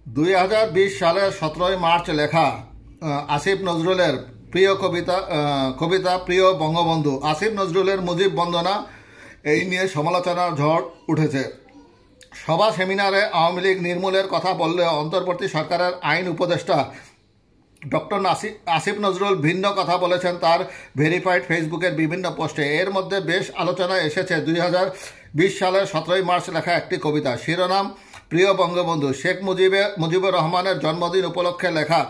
2020 সালের 17 মার্চ লেখা আসিফ নজরুলের প্রিয় কবিতা প্রিয় বঙ্গবন্ধু। আসিফ নজরুলের মুজিব বন্দনা এই নিয়ে সমালোচনার ঝড় উঠেছে। সভা সেমিনারে আওয়ামী লীগ নির্মূলের কথা বললে অন্তর্বর্তী সরকারের আইন উপদেষ্টা ডক্টর আসিফ নজরুল ভিন্ন কথা বলেছেন তার ভেরিফাইড ফেসবুকের বিভিন্ন পোস্টে। এর মধ্যে বেশ আলোচনায় এসেছে 2020 সালের 17 মার্চ লেখা একটি কবিতা, শিরোনাম প্রিয় বঙ্গবন্ধু। শেখ মুজিবুর রহমানের জন্মদিন উপলক্ষে লেখা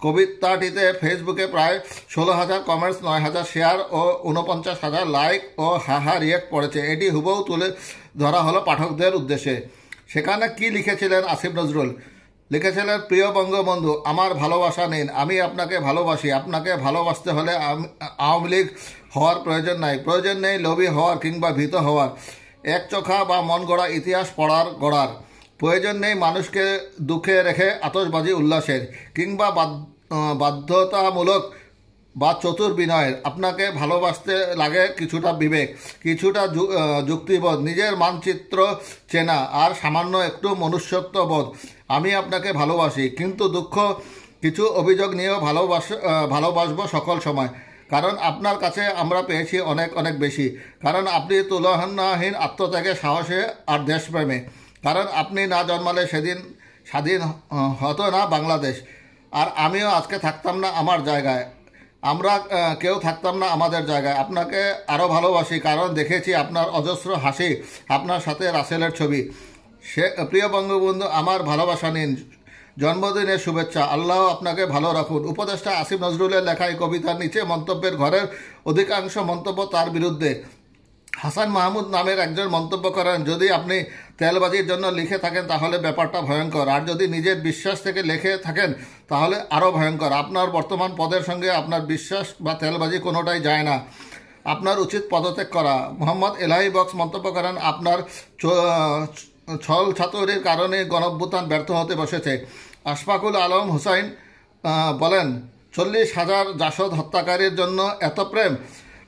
কবিতাটিতে ফেসবুকে প্রায় 16,000 কমেন্টস, 9,000 শেয়ার ও 49,000 লাইক ও হাহা রিয়েক্ট পড়েছে। এটি হুবহু তুলে ধরা হলো পাঠকদের উদ্দেশ্যে। সেখানে কি লিখেছিলেন আসিফ নজরুল? লিখেছিলেন, প্রিয় বঙ্গবন্ধু, আমার ভালোবাসা নিন, আমি আপনাকে ভালোবাসি। আপনাকে ভালোবাসতে হলে আওয়ামী লীগ হওয়ার প্রয়োজন নেই লোভী হওয়ার কিংবা ভীত হওয়ার, একচোখা বা মন গড়া ইতিহাস গড়ার প্রয়োজন নেই, মানুষকে দুঃখে রেখে আতশবাজি উল্লাসের কিংবা বাধ্যতামূলক বা চতুর বিনয়ের। আপনাকে ভালোবাসতে লাগে কিছুটা বিবেক, কিছুটা যুক্তিবোধ, নিজের মানচিত্র চেনা আর সামান্য একটু মনুষ্যত্ববোধ। আমি আপনাকে ভালোবাসি, কিন্তু দুঃখ কিছু অভিযোগ নিয়েও ভালোবাসবো সকল সময়। কারণ আপনার কাছে আমরা পেয়েছি অনেক অনেক বেশি। কারণ আপনি তুলনাহীন আত্মত্যাগে, সাহসে আর দেশপ্রেমে। কারণ আপনি না জন্মালে সেদিন স্বাধীন হতো না বাংলাদেশ, আর আমিও আজকে থাকতাম না আমার জায়গায়, আমরা কেউ থাকতাম না আমাদের জায়গায়। আপনাকে আরও ভালোবাসি কারণ দেখেছি আপনার অজস্র হাসি, আপনার সাথে রাসেলের ছবি। প্রিয় বঙ্গবন্ধু, আমার ভালোবাসা নিন, জন্মদিনের শুভেচ্ছা, আল্লাহ আপনাকে ভালো রাখুন। উপদেষ্টা আসিফ নজরুলের লেখা এই কবিতার নিচে মন্তব্যের ঘরের অধিকাংশ মন্তব্য তার বিরুদ্ধে। হাসান মাহমুদ নামের একজন মন্তব্য করেন, যদি আপনি তেলবাজির জন্য লিখে থাকেন তাহলে ব্যাপারটা ভয়ঙ্কর, আর যদি নিজের বিশ্বাস থেকে লিখে থাকেন তাহলে আরও ভয়ঙ্কর। আপনার বর্তমান পদের সঙ্গে আপনার বিশ্বাস বা তেলবাজি কোনোটাই যায় না, আপনার উচিত পদত্যাগ করা। মোহাম্মদ এলাহি বক্স মন্তব্য করেন, আপনার ছল ছাতুরির কারণে গণঅভ্যুত্থান ব্যর্থ হতে বসেছে। আশফাকুল আলম হুসাইন বলেন, 40,000 জাসদ হত্যাকারীর জন্য এত প্রেম,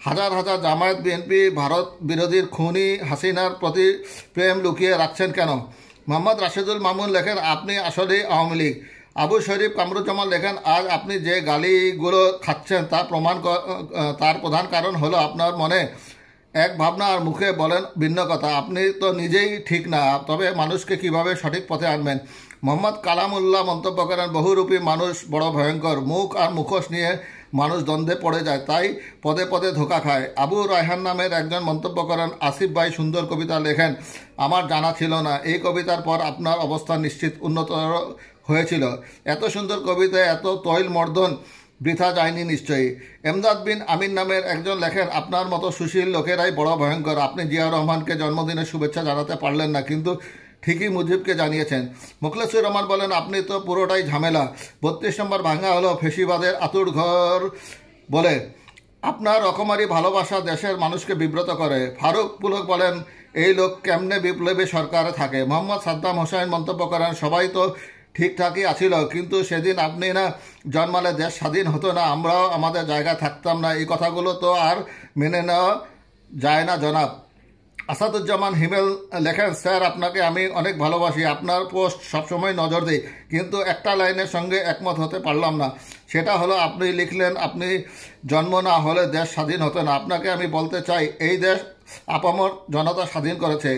হাজার হাজার জামায়াত বিএনপি ভারত বিরোধীর খুনি হাসিনার প্রতি প্রেম লুকিয়ে রাখছেন কেন? মোহাম্মদ রাশেদুল মামুন লেখেন, আপনি আসলেই আওয়ামী লীগ। আবু শরীফ কামরুজ্জামান লেখেন, আজ আপনি যে গালিগুলো খাচ্ছেন তার প্রধান কারণ হলো আপনার মনে এক ভাবনা আর মুখে বলেন ভিন্ন কথা। আপনি তো নিজেই ঠিক না, তবে মানুষকে কিভাবে সঠিক পথে আনবেন? মোহাম্মদ কালামুল্লাহ মন্তব্য করেন, বহুরূপী মানুষ বড় ভয়ঙ্কর, মুখ আর মুখোশ নিয়ে মানুষ দ্বন্দ্বে পড়ে যায়, তাই পদে পদে ধোঁকা খায়। আবু রায়হান নামের একজন মন্তব্য করেন, আসিফ ভাই সুন্দর কবিতা লেখেন, আমার জানা ছিল না, এই কবিতার পর আপনার অবস্থান নিশ্চিত উন্নতর হয়েছিল। এত সুন্দর কবিতায় এত তৈল মর্দন বৃথা যায়নি নিশ্চয়ই। এমদাদ বিন আমিন নামের একজন লেখেন, আপনার মতো সুশীল লোকেরাই বড় ভয়ঙ্কর। আপনি জিয়া রহমানকে জন্মদিনের শুভেচ্ছা জানাতে পারলেন না, কিন্তু ঠিকই মুজিবকে জানিয়েছেন। মোখলেসুর রহমান বলেন, আপনি তো পুরোটাই ঝামেলা। 32 নম্বর ভাঙা হলো ফেসিবাদের আতুর ঘর বলে। আপনার রকমারি ভালোবাসা দেশের মানুষকে বিব্রত করে। ফারুক পুলক বলেন, এই লোক কেমনে বিপ্লবী সরকারে থাকে? মোহাম্মদ সাদ্দাম হোসেন মন্তব্য করেন, সবাই তো ঠিকঠাকই আছিল, কিন্তু সেদিন আপনি না জন্মালে দেশ স্বাধীন হতো না, আমরাও আমাদের জায়গায় থাকতাম না। এই কথাগুলো তো আর মেনে নেওয়া যায় না জনাব। আসাদুজ্জামান হিমেল লেখেন, স্যার আপনাকে আমি অনেক ভালোবাসি, আপনার পোস্ট সবসময় নজর দিই, কিন্তু একটা লাইনের সঙ্গে একমত হতে পারলাম না। সেটা হলো আপনি লিখলেন আপনি জন্ম না হলে দেশ স্বাধীন হতো না। আপনাকে আমি বলতে চাই, এই দেশ আপামর জনতা স্বাধীন করেছে,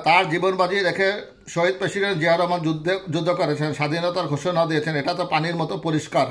তার জীবন বাজি রেখে শহীদ প্রেসিডেন্ট জিয়া রহমান যুদ্ধ করেছেন, স্বাধীনতার ঘোষণা দিয়েছেন, এটা তো পানির মতো পরিষ্কার।